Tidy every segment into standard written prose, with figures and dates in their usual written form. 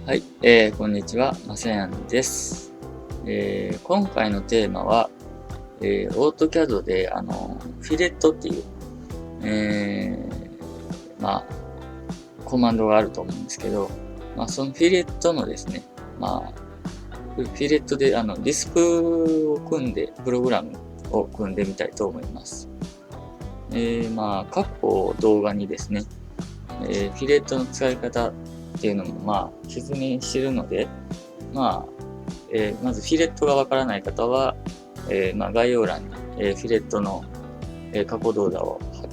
はい、こんにちは、まさやんです。今回のテーマは、オートキャドで、フィレットっていう、コマンドがあると思うんですけど、そのフィレットのですね、フィレットで、ディスクを組んで、プログラムを組んでみたいと思います。過去動画にですね、フィレットの使い方っていうのも説明してるので、まずフィレットがわからない方は、概要欄に、フィレットの、過去動画を貼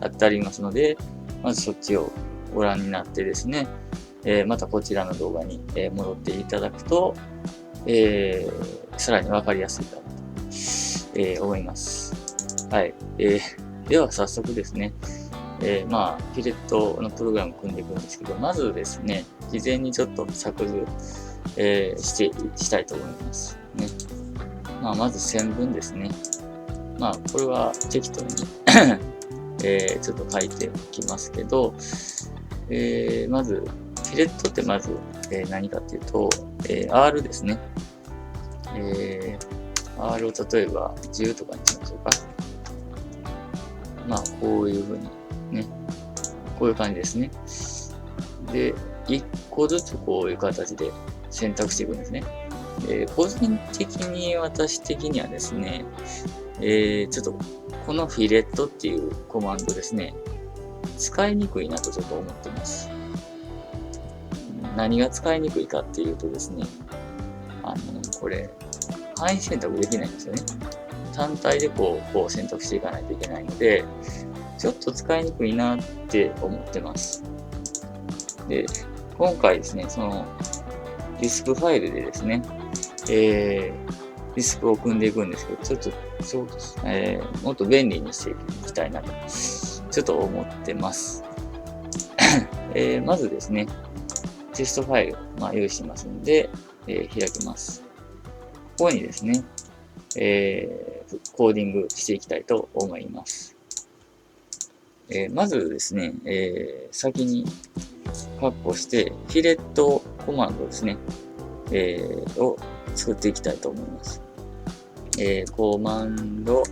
ってありますので、まずそっちをご覧になってですね、またこちらの動画に、戻っていただくと、さらにわかりやすいかなと、思います。はい。では早速ですね、フィレットのプログラムを組んでいくんですけど、まずですね、事前にちょっと作図、したいと思いますね。まず線分ですね。これは適当にちょっと書いておきますけど、まず、フィレットってまず、何かっていうと、R ですね。R を例えば10とかにしましょうか。こういうふうにね、こういう感じですね。で、1個ずつこういう形で選択していくんですね。個人的に私的にはですね、ちょっとこのフィレットっていうコマンドですね、使いにくいなとちょっと思ってます。何が使いにくいかっていうとですね、これ、範囲選択できないんですよね。単体でこう選択していかないといけないので、ちょっと使いにくいなって思ってます。で、今回ですね、そのディスクファイルでですね、ディスクを組んでいくんですけど、ちょっとそうです、もっと便利にしていきたいなと、ちょっと思ってます。まずですね、テストファイル、用意してますので、開きます。ここにですね、コーディングしていきたいと思います。まずですね、先に括弧して、フィレットコマンドですね、を作っていきたいと思います。コマンド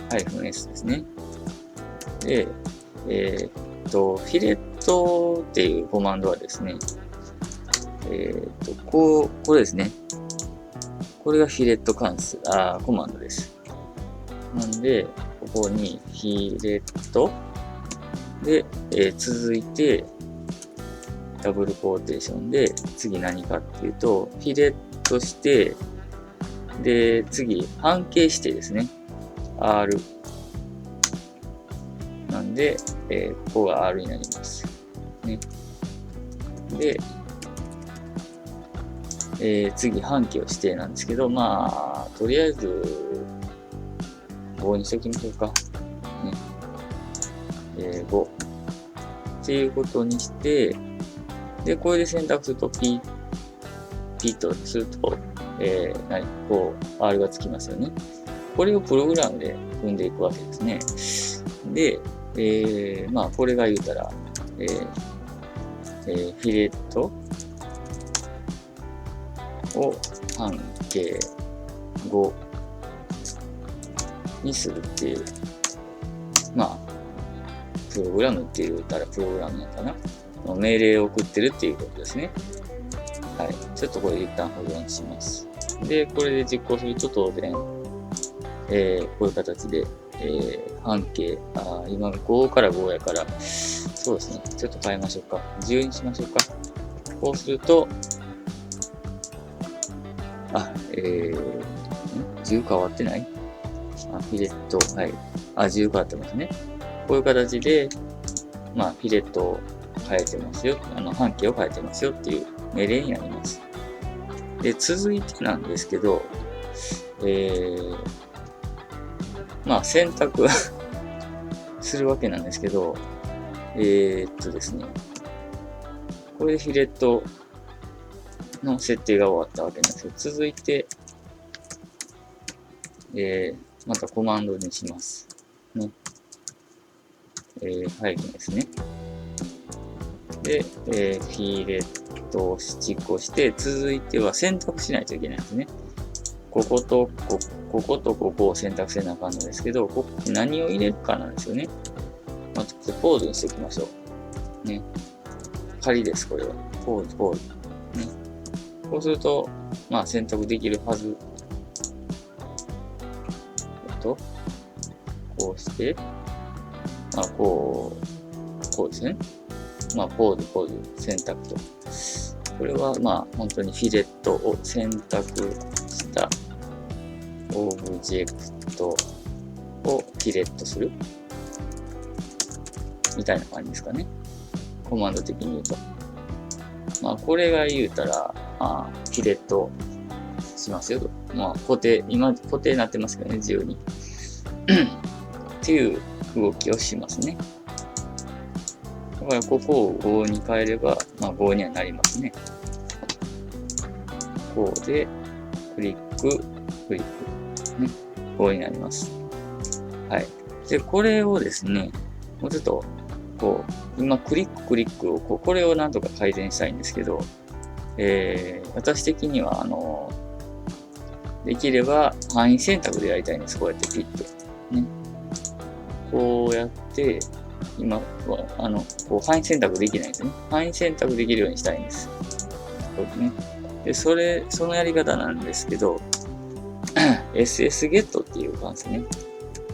-s ですね。で、フィレットっていうコマンドはですね、これですね。これがフィレット関数、コマンドです。なんで、ここにフィレットで、続いて、ダブルコーテーションで、次何かっていうと、フィレットして、で、次、半径してですね。R。なんで、ここが R になります。ね。で、次、半径を指定なんですけど、とりあえず、5にしときましょうか。ね。5。っていうことにして、で、これで選択すると、ピッとすると、R がつきますよね。これをプログラムで組んでいくわけですね。で、これが言うたら、フィレットを半径5にするっていう、プログラムって言ったらプログラムなのかな。命令を送ってるっていうことですね。はい。ちょっとこれ一旦保存します。で、これで実行すると当然、こういう形で、半径、今5から5やから、そうですね。ちょっと変えましょうか。10にしましょうか。こうすると、10変わってない？フィレット、はい。10変わってますね。こういう形で、フィレットを変えてますよ。半径を変えてますよっていう命令になります。で、続いてなんですけど、選択するわけなんですけど、ですね、これでフィレットの設定が終わったわけなんですけど、続いて、またコマンドにします。ね。ハイフンですね。で、フィレットをチェックをして、続いては選択しないといけないんですね。こことここを選択せなあかんのですけど、ここ何を入れるかなんですよね。まあ、ちょっとポーズにしておきましょう。ね。仮です、これは。ポーズ。ね。こうすると、まあ選択できるはず。こうして、まあこうですね。まあポーズ、選択と。これはまあ本当にフィレットを選択したオブジェクトをフィレットするみたいな感じですかね。コマンド的に言うと。まあこれが言うたら、フィレットしますよと。まあ今固定になってますけどね、自由に。っていう動きをしますね。だからここを5に変えれば、まあ5にはなりますね。こうで、クリック、ね、5になります。はい。で、これをですね、もうちょっと、今クリックを、これをなんとか改善したいんですけど、私的には、できれば範囲選択でやりたいんです。こうやってピッて。ね。こうやって、今は、範囲選択できないんですね。範囲選択できるようにしたいんです。こうね。で、そのやり方なんですけど、ssget っていう関数ね。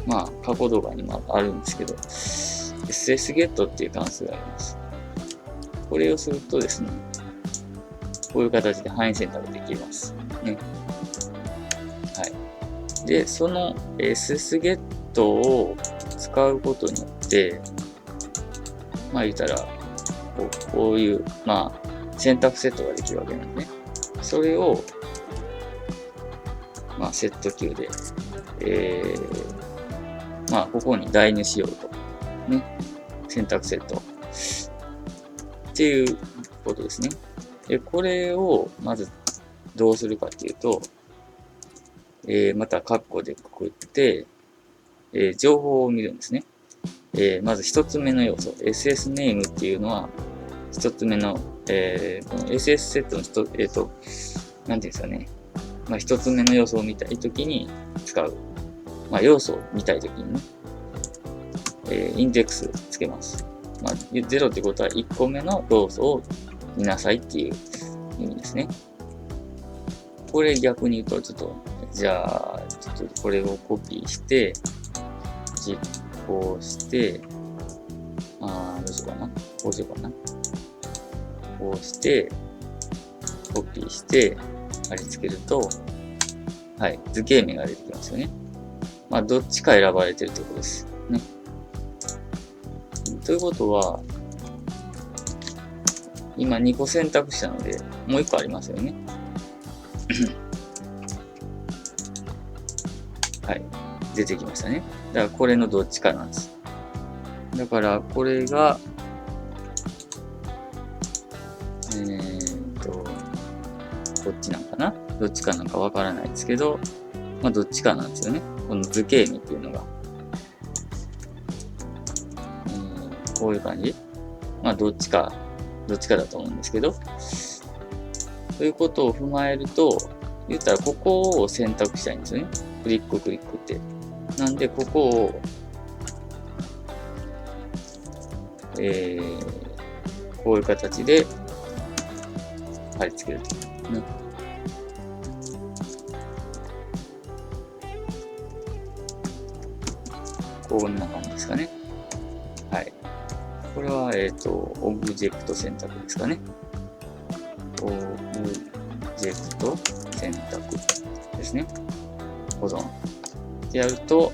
まあ、過去動画にもあるんですけど、ssget っていう関数があります。これをするとですね、こういう形で範囲選択できます。ね。はい。で、その ssget を使うことによって、まあ言ったら、こういう、まあ、選択セットができるわけなんですね。それを、まあ、セット Q で、まあ、ここに代入しようと。ね。選択セット。っていうことですね。で、これを、まず、どうするかっていうと、また、カッコでくくって、情報を見るんですね。まず一つ目の要素、SS ネームっていうのは、一つ目の、この SS セットのなんていうんですかね。まあ、一つ目の要素を見たいときに使う。まあ、要素を見たいときにね、インデックスつけます。まあ、0ってことは1個目の要素を見なさいっていう意味ですね。これ逆に言うと、ちょっと、じゃあ、ちょっとこれをコピーして、実行して、どうしようかな。こうしようかな。こうして、コピーして、貼り付けると、はい、図形名が出てきますよね。まあ、どっちか選ばれてるということです。ね。ということは、今2個選択したので、もう1個ありますよね。はい。出てきましたね。だからこれのどっちかなんです。だからこれが、こっちなんかな？どっちかなんかわからないですけど、まあどっちかなんですよね。この図形名っていうのが。こういう感じ。まあどっちかだと思うんですけど。ということを踏まえると、言ったらここを選択したいんですよね。クリックって。なんでここを、こういう形で貼り付けると。ね。こんな感じですかね。はい。これは、オブジェクト選択ですかね。オブジェクト選択ですね。保存。やると、こ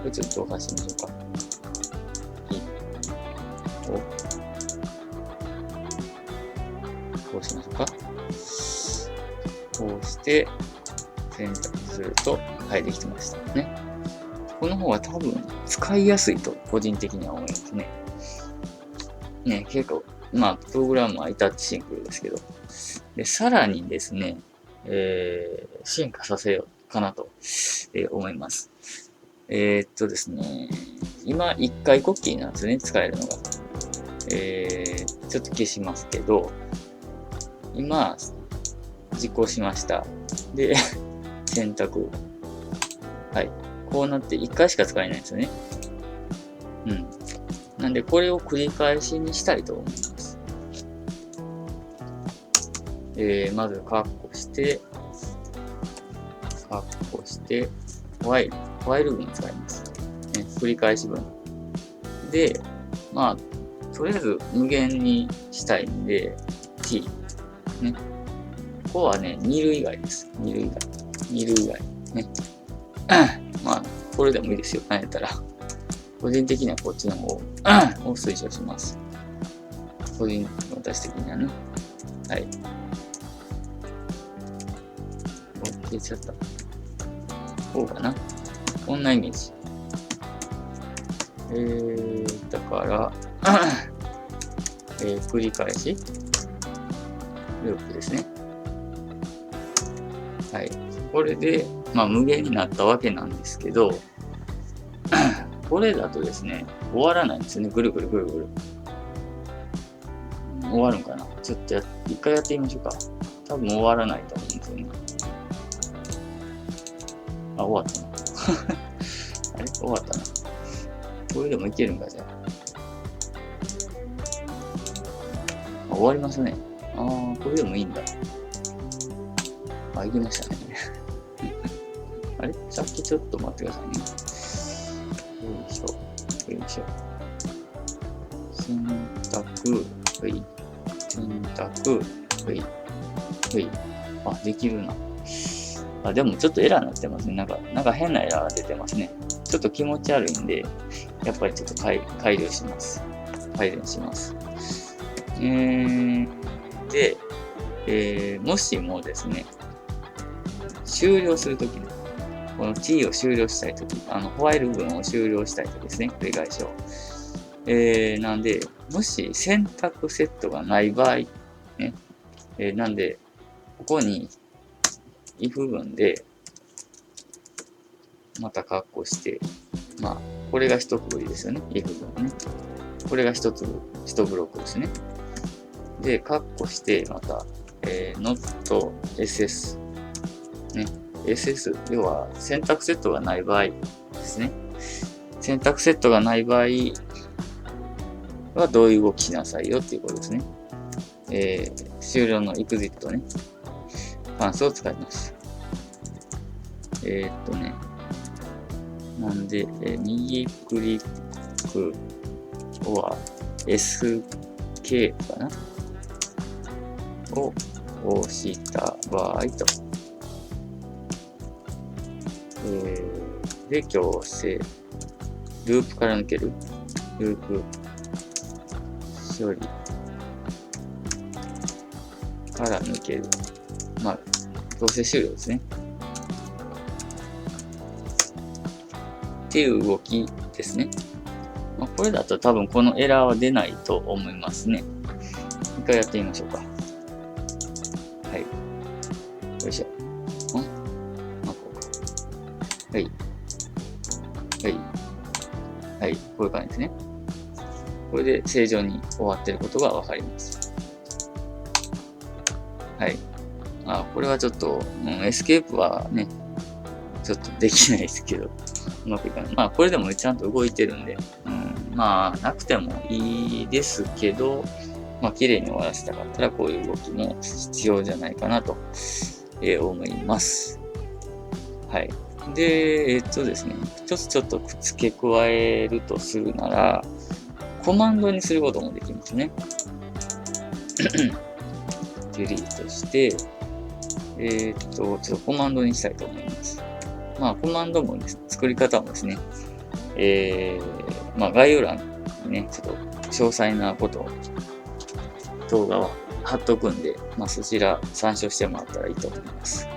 れちょっと動かしてみましょうか。こうしましょうか。こうして選択すると、はい、できてましたね。この方が多分使いやすいと個人的には思いますね。ね、結構、まあ、プログラムはイタッチシンクルですけど、で、さらにですね、進化させようかなと、思います。ですね、今、一回コッキーなんですね、使えるのが。ちょっと消しますけど、今、実行しました。で、選択。はい。こうなって1回しか使えないんですよね。うん。なんで、これを繰り返しにしたいと思います。まず、カッコして、ホワイル文使います。ね、繰り返し文。で、まあ、とりあえず無限にしたいんで、t。ね。ここはね、2類以外です。2類以外。ね。まあ、これでもいいですよ。なんやったら。個人的にはこっちの方を推奨します。私的にはね。はい。消えちゃった。こうかな。こんなイメージ。だから、繰り返しループですね。はい。これで、まあ、無限になったわけなんですけど、これだとですね、終わらないんですよね。ぐるぐるぐるぐる。終わるんかな。ちょっと一回やってみましょうか。多分終わらないと思うんですよね。あ、終わったな。あれ終わったな。これでもいけるんか、じゃあ。終わりますね。これでもいいんだ。いきましたね。あれさっきちょっと待ってくださいね。よいしょ。よいしょ。選択、はい。選択、はい。はい。できるな。でもちょっとエラーになってますね。なんか変なエラーが出てますね。ちょっと気持ち悪いんで、やっぱりちょっと改良します。改善します。で、もしもですね、終了するときに、この t を終了したいとき、ホワイル文を終了したいときですね、繰り返しを。なんで、もし選択セットがない場合、ね、なんで、ここに if 文で、また括弧して、まあ、これが一区切りですよね、if 文ね。これが一ブロックですね。で、括弧して、また、not ss。ね。ss、要は選択セットがない場合ですね。選択セットがない場合はどういう動きしなさいよっていうことですね。終了の exit ね。関数を使います。なんで、右クリックは SK かなを押した場合と。で、強制。ループから抜ける。ループ処理から抜ける。まあ、強制終了ですね。っていう動きですね。まあ、これだと多分このエラーは出ないと思いますね。一回やってみましょうか。はい。よいしょ。はい。はい。はい。こういう感じですね。これで正常に終わっていることがわかります。はい。これはちょっと、エスケープはね、ちょっとできないですけど、うまくいかない。まあ、これでもちゃんと動いてるんで、まあ、なくてもいいですけど、まあ、綺麗に終わらせたかったら、こういう動きも必要じゃないかなと、思います。はい。で、ですね、ちょっと付け加えるとするなら、コマンドにすることもできますね。デリートして、ちょっとコマンドにしたいと思います。まあ、コマンドも、作り方もですね、まあ、概要欄にね、ちょっと詳細なことを、動画を貼っとくんで、まあ、そちら参照してもらったらいいと思います。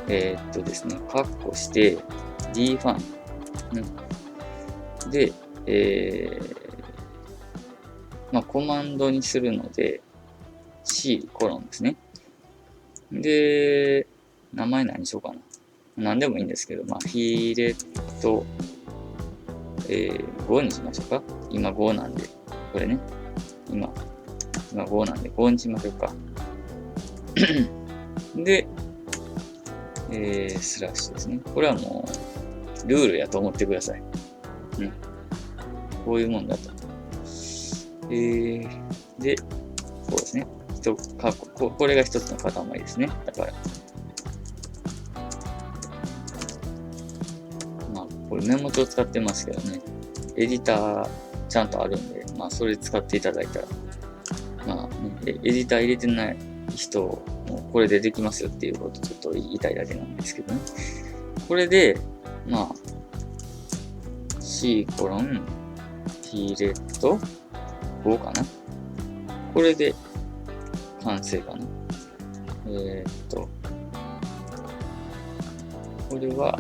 ですね、カッコして、dfun、で、まあ、コマンドにするので、C コロンですね。で、名前何にしようかな。何でもいいんですけど、まあ、フィレット、5にしましょうか。今5なんで、これね。今、今5なんで5にしましょうか。で、スラッシュですね。これはもう、ルールやと思ってください。ね。こういうもんだと。で、こうですね。これが一つの塊ですね。だから。まあ、これメモ帳使ってますけどね。エディターちゃんとあるんで、まあ、それ使っていただいたら、まあ、ね、エディター入れてない人、もうこれでできますよっていうことをちょっと言いたいだけなんですけどね。これで、まあ、C コロン、ピレット5かな。これで完成かな。これは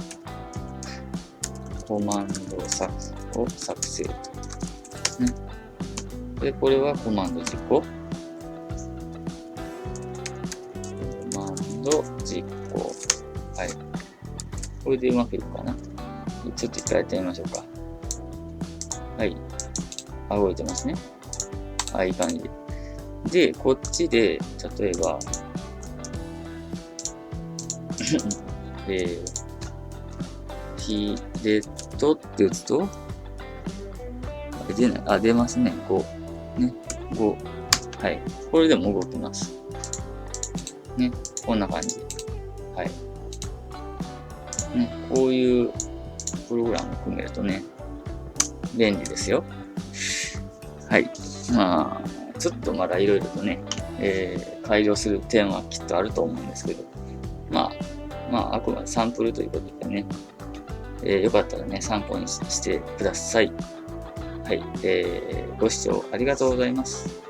コマンドを作成と。ね。で、これはコマンド実行。コマンド実行。はい。これでうまくいくかな。ちょっと一回やってみましょうか。はい。動いてますね。いい感じ。で、こっちで、例えば、ピレットって打つと、出ない。出ますね。5。ね。5。はい。これでも動きます。ね。こんな感じ。はい。ね。こういうプログラムを組めるとね、便利ですよ。はい。まあ、ちょっとまだいろいろとね、改良する点はきっとあると思うんですけど、まあ、あくまでサンプルということでね、よかったらね、参考にしてください。はい。ご視聴ありがとうございます。